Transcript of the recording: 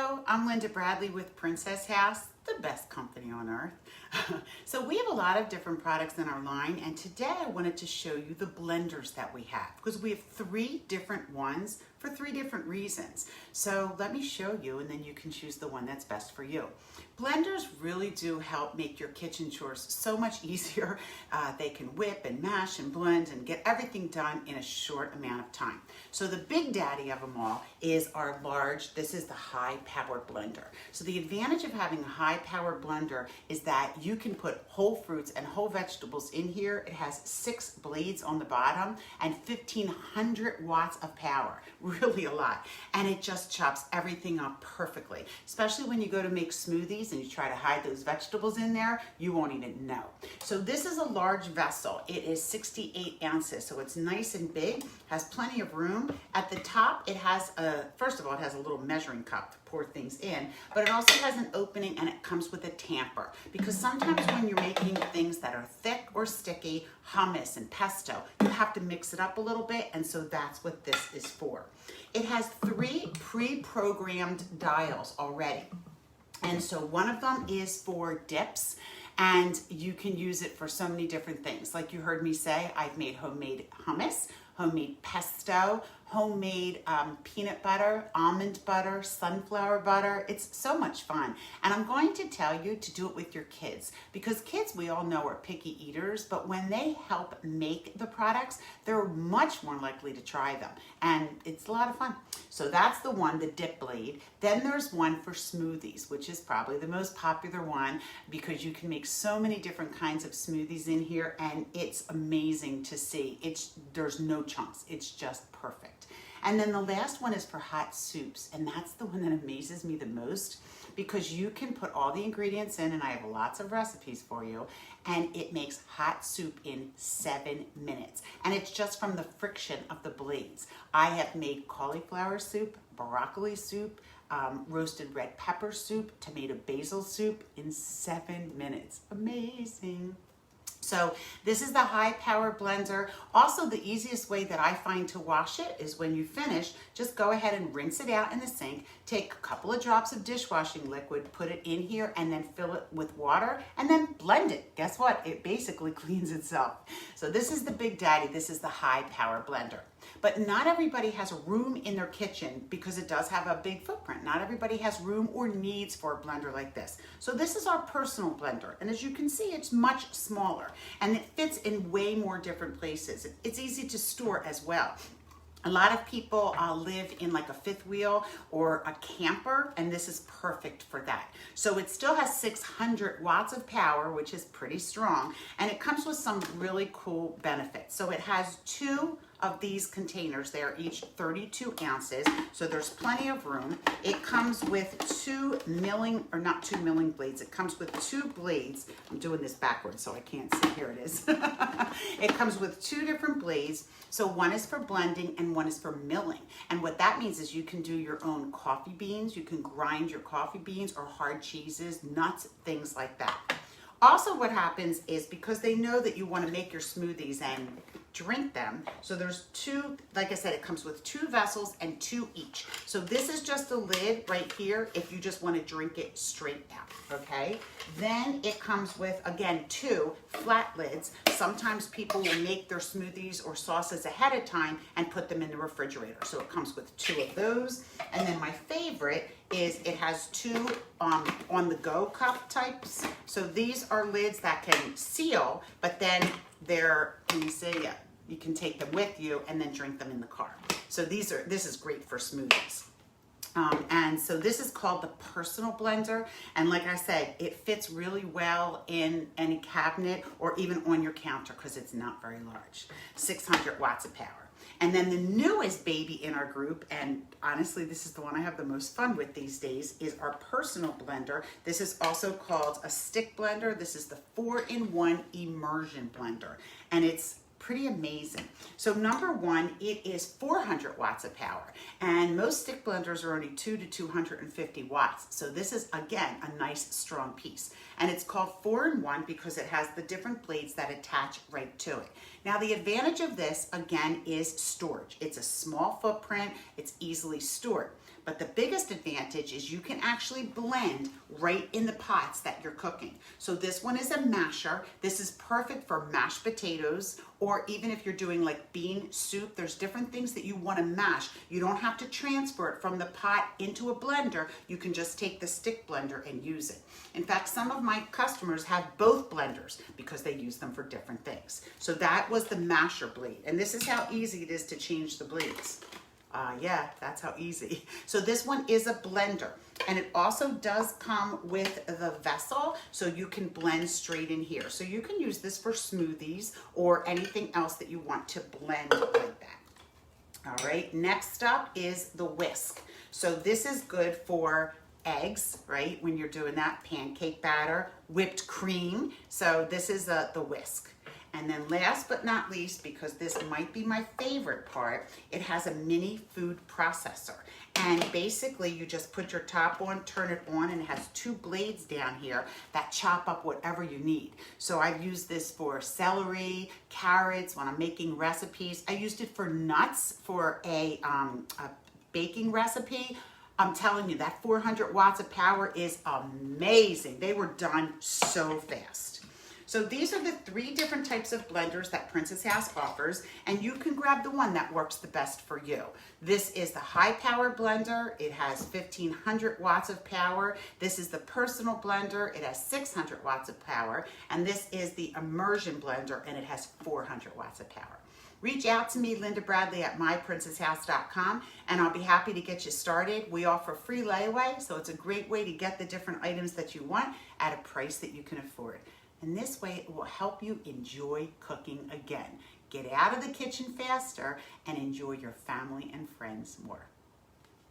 Hello, I'm Lindabradley with Princess House, the best company on earth. So we have a lot of different products in our line, and today I wanted to show you the blenders that we have because we have 3 different ones for 3 different reasons. So let me show you and then you can choose the one that's best for you. Blenders really do help make your kitchen chores so much easier. They can whip and mash and blend and get everything done in a short amount of time. So the big daddy of them all is our large, this is the high-powered blender. So the advantage of having a high-powered blender is that you can put whole fruits and whole vegetables in here. It has 6 blades on the bottom and 1,500 watts of power, really a lot. And it just chops everything up perfectly, especially when you go to make smoothies and you try to hide those vegetables in there, you won't even know. So this is a large vessel. It is 68 ounces, so it's nice and big, has plenty of room. At the top, it has first of all, it has a little measuring cup to pour things in, but it also has an opening and it comes with a tamper, because sometimes when you're making things that are thick or sticky, hummus and pesto, you have to mix it up a little bit, and so that's what this is for. It has 3 pre-programmed dials already. And so one of them is for dips, and you can use it for so many different things. Like you heard me say, I've made homemade hummus, homemade pesto, homemade peanut butter, almond butter, sunflower butter. It's so much fun. And I'm going to tell you to do it with your kids, because kids, we all know, are picky eaters, but when they help make the products, they're much more likely to try them. And it's a lot of fun. So that's the one, the dip blade. Then there's one for smoothies, which is probably the most popular one because you can make so many different kinds of smoothies in here, and it's amazing to see. There's no chunks. It's just perfect. And then the last one is for hot soups, and that's the one that amazes me the most because you can put all the ingredients in, and I have lots of recipes for you, and it makes hot soup in 7 minutes. And it's just from the friction of the blades. I have made cauliflower soup, broccoli soup, roasted red pepper soup, tomato basil soup in 7 minutes. Amazing. So this is the high power blender. Also, the easiest way that I find to wash it is when you finish, just go ahead and rinse it out in the sink, take a couple of drops of dishwashing liquid, put it in here, and then fill it with water, and then blend it. Guess what? It basically cleans itself. So this is the big daddy. This is the high power blender. But not everybody has room in their kitchen because it does have a big footprint. Not everybody has room or needs for a blender like this. So this is our personal blender. And as you can see, it's much smaller and it fits in way more different places. It's easy to store as well. A lot of people live in like a 5th wheel or a camper, and this is perfect for that. So it still has 600 watts of power, which is pretty strong, and it comes with some really cool benefits. So it has 2 of these containers. They are each 32 ounces, so there's plenty of room. It comes with 2 milling, or not 2 milling blades, it comes with 2 blades. I'm doing this backwards so I can't see, here it is. It comes with 2 different blades, so one is for blending and one is for milling. And what that means is you can do your own coffee beans, you can grind your coffee beans or hard cheeses, nuts, things like that. Also what happens is, because they know that you want to make your smoothies and drink them, so there's 2, like I said, it comes with 2 vessels and 2 each. So this is just a lid right here if you just want to drink it straight out, okay? Then it comes with, again, 2 flat lids. Sometimes people will make their smoothies or sauces ahead of time and put them in the refrigerator. So it comes with 2 of those. And then my favorite is it has 2 on-the-go cup types. So these are lids that can seal, but then they're, can you see? Yeah, you can take them with you and then drink them in the car. So this is great for smoothies. And so this is called the personal blender. And like I said, it fits really well in any cabinet or even on your counter because it's not very large. 600 watts of power. And then the newest baby in our group, and honestly, this is the one I have the most fun with these days, is our personal blender. This is also called a stick blender. This is the 4-in-1 Immersion Blender, and it's pretty amazing. So number 1, it is 400 watts of power, and most stick blenders are only 2 to 250 watts. So this is, again, a nice strong piece. And it's called 4-in-1 because it has the different blades that attach right to it. Now the advantage of this, again, is storage. It's a small footprint, it's easily stored. But the biggest advantage is you can actually blend right in the pots that you're cooking. So this one is a masher. This is perfect for mashed potatoes, or even if you're doing like bean soup, there's different things that you want to mash. You don't have to transfer it from the pot into a blender. You can just take the stick blender and use it. In fact, some of my customers have both blenders because they use them for different things. So that was the masher blade. And this is how easy it is to change the blades. Yeah, that's how easy. So this one is a blender, and it also does come with the vessel, so you can blend straight in here. So you can use this for smoothies or anything else that you want to blend like that. All right, next up is the whisk. So this is good for eggs, right? When you're doing that, pancake batter, whipped cream. So this is the whisk. And then last but not least, because this might be my favorite part, it has a mini food processor. And basically you just put your top on, turn it on, and it has two blades down here that chop up whatever you need. So I've used this for celery, carrots, when I'm making recipes. I used it for nuts for a baking recipe. I'm telling you, that 400 watts of power is amazing. They were done so fast. So these are the 3 different types of blenders that Princess House offers, and you can grab the one that works the best for you. This is the high power blender. It has 1500 watts of power. This is the personal blender. It has 600 watts of power. And this is the Immersion Blender, and it has 400 watts of power. Reach out to me, Lindabradley at myprincesshouse.com, and I'll be happy to get you started. We offer free layaway, so it's a great way to get the different items that you want at a price that you can afford. And this way it will help you enjoy cooking again. Get out of the kitchen faster and enjoy your family and friends more.